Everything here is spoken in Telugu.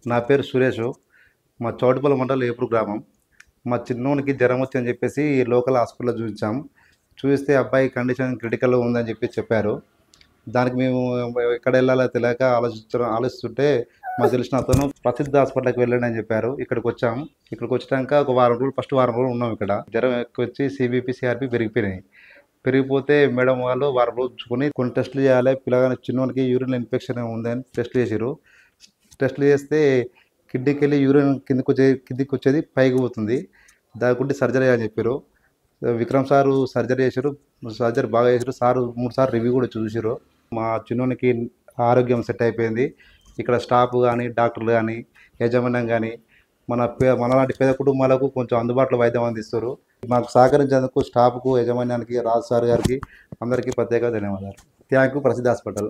నా పేరు సురేషు. మా చౌటుపల్లి మండలం ఏపూరు గ్రామం. మా చిన్నోనికి జ్వరం వచ్చిందని చెప్పేసి లోకల్ హాస్పిటల్‌లో చూయించాం. చూయిస్తే అబ్బాయి కండిషన్ క్రిటికల్‌గా ఉందని చెప్పారు. దానికి మేము ఎక్కడెళ్ళాలో తెలియక ఆలోచిస్తుంటే మాకు తెలిసిన అతను ప్రసిద్ధ హాస్పిటల్‌కి వెళ్ళండి అని చెప్పారు. ఇక్కడికొచ్చాం. ఇక్కడికొచ్చినాక ఒక వారం రోజులు ఫస్ట్ వారం రోజులు ఉన్నాం ఇక్కడ. జ్వరం ఎక్కువొచ్చి సీబీపీ, సీఆర్‌పీ పెరిగిపోయినాయి. పెరిగిపోతే మేడం వాళ్ళు వారం రోజులు ఉంచుకొని కొన్ని టెస్టులు చేయాలి. పిల్లగాని చిన్నోనికి యూరిన్ ఇన్ఫెక్షన్ ఉందని టెస్టులు చేసిర్రు. టెస్టులు చేస్తే కిడ్నీకెళ్ళి యూరిన్ కిందికొచ్చేది పైకి పోతుంది. దానికుంటే సర్జరీ అని చెప్పిర్రు. విక్రమ్ సారు సర్జరీ చేసిర్రు. సర్జరీ బాగా చేసిర్రు. సారు 3 సార్లు రివ్యూ కూడా చూసిర్రు. మా చిన్నోనికి ఆరోగ్యం సెట్ అయిపోయింది. ఇక్కడ స్టాఫ్ గానీ, డాక్టర్లు గానీ, యాజమాన్యం గానీ మనలాంటి పేద కుటుంబాలకు కొంచెం అందుబాటులో వైద్యం అందిస్తుర్రు. మాకు సహకరించేందుకు స్టాఫ్‌కు, యాజమాన్యానికి, రాజు సార్ గారికి అందరికీ ప్రత్యేక ధన్యవాదాలు. థాంక్ యూ ప్రసిద్ధ హాస్పిటల్.